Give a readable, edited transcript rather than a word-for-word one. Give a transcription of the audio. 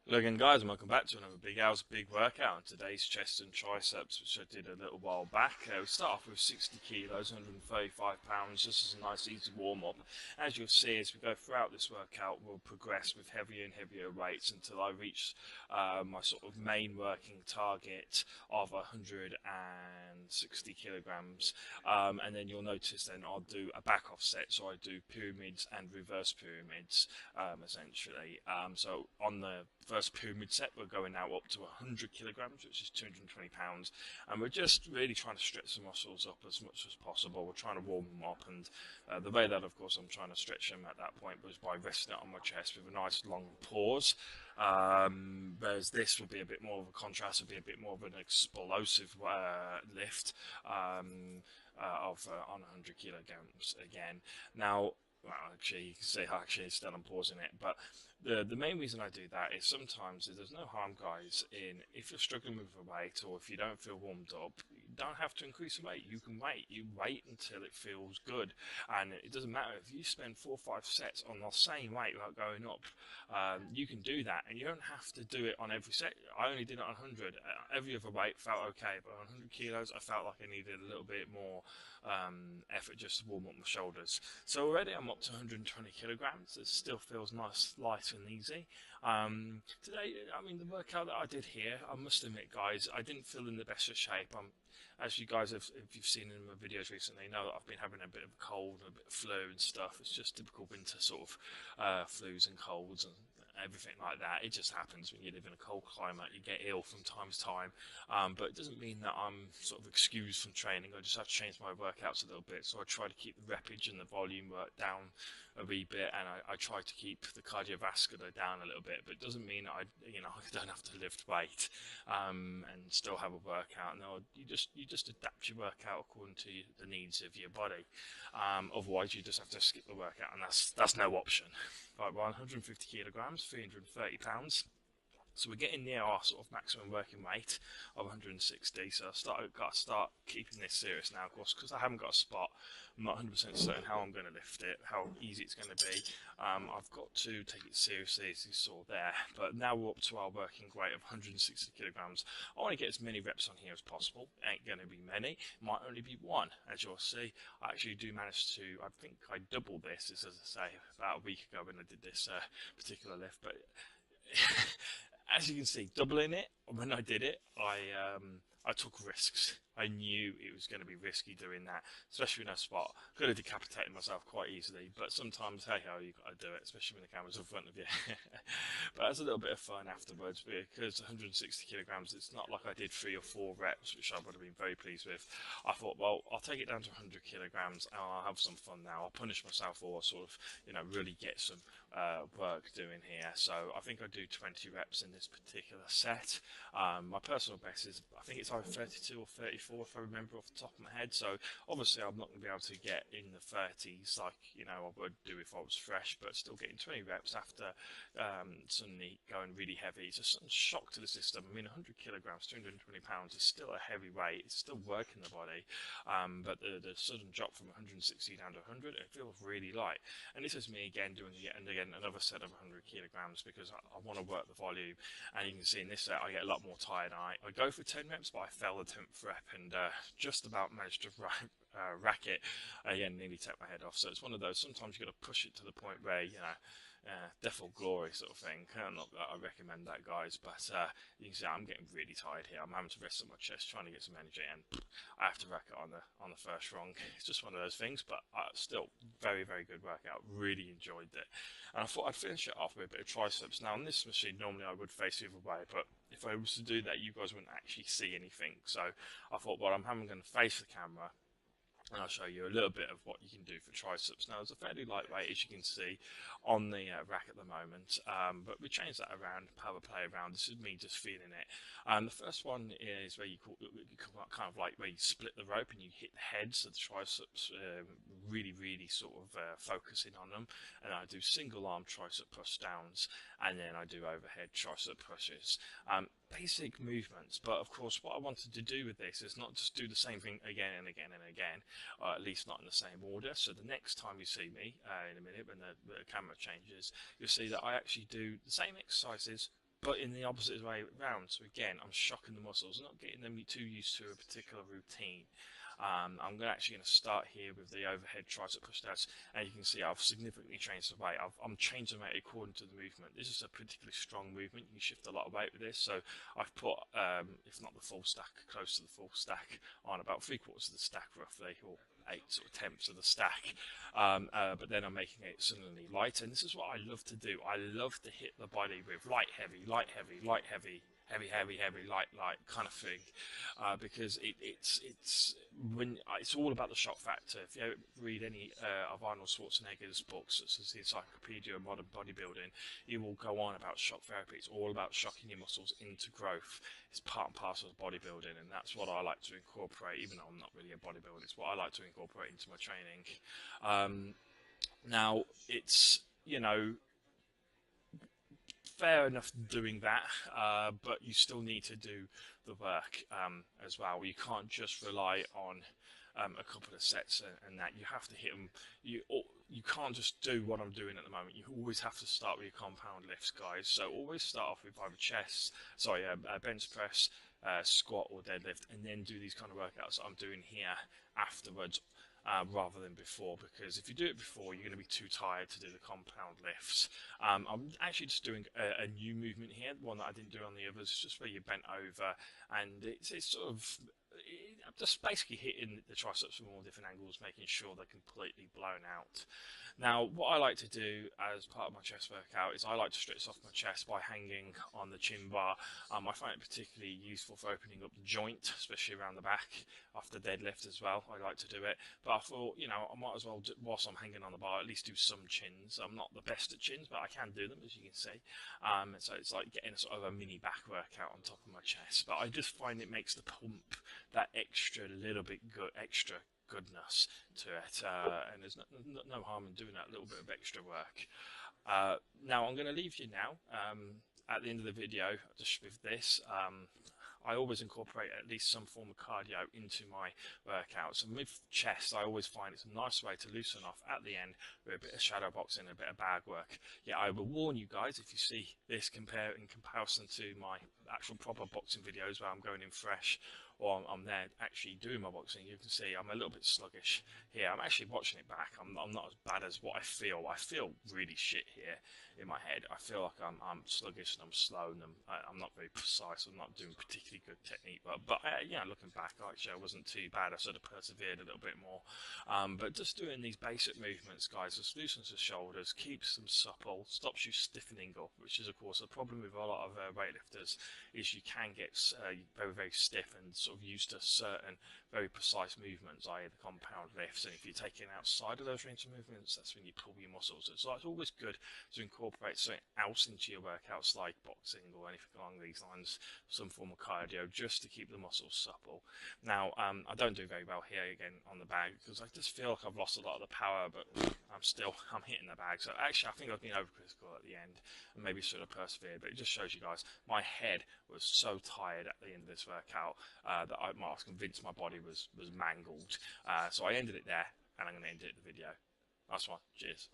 Hello again guys, and welcome back to another Big Al's Big Workout. And today's chest and triceps, which I did a little while back. We start off with 60 kilos, 135 pounds, just as a nice easy warm up. As you'll see, as we go throughout this workout, we'll progress with heavier and heavier weights until I reach my sort of main working target of 160 kilograms. And then you'll notice then I'll do a back off set, so I do pyramids and reverse pyramids essentially. So on the first pyramid set, we're going now up to 100 kilograms, which is 220 pounds, and we're just really trying to stretch the muscles up as much as possible. We're trying to warm them up, and the way that, of course, I'm trying to stretch them at that point was by resting it on my chest with a nice long pause. Whereas this will be a bit more of a contrast, will be a bit more of an explosive lift on 100 kilograms again. Now, well, actually, you can say actually still I'm pausing it, but the main reason I do that is sometimes there's no harm, guys, in if you're struggling with a weight or if you don't feel warmed up, you don't have to increase the weight. You can wait. You wait until it feels good, and it doesn't matter if you spend 4 or 5 sets on the same weight without going up. You can do that, and you don't have to do it on every set. I only did it on 100. Every other weight felt okay, but on 100 kilos, I felt like I needed a little bit more effort just to warm up my shoulders. So already I'm up to 120 kilograms. It still feels nice, light and easy. Today, I mean, the workout that I did here, I must admit, guys, I didn't feel in the best of shape. As you guys have, if you've seen in my videos recently, know that I've been having a bit of a cold, a bit of flu and stuff. It's just typical winter sort of flus and colds and everything like that. It just happens when you live in a cold climate. You get ill from time to time, but it doesn't mean that I'm sort of excused from training. I just have to change my workouts a little bit. So I try to keep the repage and the volume work down a wee bit, and I try to keep the cardiovascular down a little bit. But it doesn't mean I don't have to lift weight and still have a workout. No, you just adapt your workout according to the needs of your body. Otherwise, you just have to skip the workout, and that's no option. Right, well, 150 kilograms, 330 pounds. So we're getting near our sort of maximum working weight of 160. So got to start keeping this serious now, of course, because I haven't got a spot. I'm not 100% certain how I'm going to lift it, how easy it's going to be. I've got to take it seriously, as you saw there. But now we're up to our working weight of 160 kilograms. I want to get as many reps on here as possible. Ain't going to be many. It might only be one, as you'll see. I actually do manage to. I think I doubled this, as I say, about a week ago when I did this particular lift, but. As you can see, doubling it, when I did it, I took risks. I knew it was going to be risky doing that, especially in a spot. Could have decapitated myself quite easily, but sometimes, hey ho, you got to do it, especially when the camera's in front of you. But it's a little bit of fun afterwards, because 160 kilograms, it's not like I did 3 or 4 reps, which I would have been very pleased with. I thought, well, I'll take it down to 100 kilograms and I'll have some fun now. I'll punish myself or sort of, really get some work doing here. So I think I do 20 reps in this particular set. My personal best is, I think it's either 32 or 34 if I remember off the top of my head. So obviously I'm not going to be able to get in the 30s like I would do if I was fresh, but still getting 20 reps after suddenly going really heavy. It's a sudden shock to the system. I mean, 100 kilograms, 220 pounds is still a heavy weight. It's still working the body, but the sudden drop from 160 down to 100, it feels really light. And this is me again doing it and again another set of 100 kilograms because I want to work the volume. And you can see in this set I get a lot more tired. I go for 10 reps, but I fell the 10th rep and just about managed to rack it again, nearly take my head off. So it's one of those, sometimes you've got to push it to the point where death or glory sort of thing. Not that I recommend that, guys, but you can see I'm getting really tired here. I'm having to rest on my chest, trying to get some energy, and I have to rack it on the first rung. It's just one of those things, but still very, very good workout. Really enjoyed it, and I thought I'd finish it off with a bit of triceps. Now on this machine, normally I would face the other way, but if I was to do that, you guys wouldn't actually see anything. So I thought, well, I'm going to face the camera, and I'll show you a little bit of what you can do for triceps. Now, it's a fairly lightweight, as you can see, on the rack at the moment, but we changed that around, power play around. This is me just feeling it. The first one is where you kind of like where you split the rope and you hit the heads of the triceps, really, really sort of focusing on them. And I do single arm tricep push downs, and then I do overhead tricep pushes. Basic movements, but of course what I wanted to do with this is not just do the same thing again and again and again, or at least not in the same order. So the next time you see me in a minute when the camera changes, you'll see that I actually do the same exercises but in the opposite way round. So again, I'm shocking the muscles, not getting them too used to a particular routine. I'm actually going to start here with the overhead tricep push ups, and you can see I've significantly changed the weight. I'm changing the weight according to the movement. This is a particularly strong movement. You can shift a lot of weight with this, so I've put, if not the full stack, close to the full stack on, about 3/4 of the stack roughly, or 8 or 10ths of the stack. But then I'm making it suddenly light, and this is what I love to do. I love to hit the body with light, heavy, light, heavy, light, heavy, heavy, heavy, heavy, light, light kind of thing, because it's all about the shock factor. If you read any of Arnold Schwarzenegger's books, such as the Encyclopedia of Modern Bodybuilding, he will go on about shock therapy. It's all about shocking your muscles into growth. It's part and parcel of bodybuilding, and that's what I like to incorporate, even though I'm not really a bodybuilder. It's what I like to incorporate into my training. Now, it's, fair enough doing that, but you still need to do the work as well. You can't just rely on a couple of sets and that. You have to hit them. You can't just do what I'm doing at the moment. You always have to start with your compound lifts, guys. So always start off with either bench press, squat or deadlift, and then do these kind of workouts that I'm doing here afterwards. Rather than before, because if you do it before, you're going to be too tired to do the compound lifts. I'm actually just doing a new movement here, one that I didn't do on the others, just where you're bent over, and it's sort of just basically hitting the triceps from all different angles, making sure they're completely blown out. Now, what I like to do as part of my chest workout is I like to stretch off my chest by hanging on the chin bar. I find it particularly useful for opening up the joint, especially around the back after deadlift as well. I like to do it, but I thought, I might as well, whilst I'm hanging on the bar, at least do some chins. I'm not the best at chins, but I can do them, as you can see. So it's like getting a sort of a mini back workout on top of my chest, but I just find it makes the pump that extra little bit extra goodness to it, and there's no harm in doing that little bit of extra work. Now I'm going to leave you now at the end of the video just with this. I always incorporate at least some form of cardio into my workouts, and with chest I always find it's a nice way to loosen off at the end with a bit of shadow boxing and a bit of bag work. Yeah, I will warn you guys, if you see this in comparison to my actual proper boxing videos where I'm going in fresh, or I'm there actually doing my boxing, you can see I'm a little bit sluggish here. I'm actually watching it back. I'm not as bad as what I feel. I feel really shit here in my head. I feel like I'm sluggish and I'm slow and I'm not very precise. I'm not doing particularly good technique. But looking back, actually I wasn't too bad. I sort of persevered a little bit more. But just doing these basic movements, guys, just loosens the shoulders, keeps them supple, stops you stiffening up, which is of course a problem with a lot of weightlifters, is you can get very, very stiff and sort of used to certain very precise movements, i.e. the compound lifts, and if you're taking outside of those range of movements, that's when you pull your muscles. So it's always good to incorporate something else into your workouts, like boxing or anything along these lines, some form of cardio, just to keep the muscles supple. Now, I don't do very well here again on the bag, because I just feel like I've lost a lot of the power, but I'm hitting the bag. So actually I think I've been overcritical at the end and maybe should have persevered, but it just shows you guys my head was so tired at the end of this workout that I was convinced my body was mangled. So I ended it there, and I'm going to end it the video. Nice one. Cheers.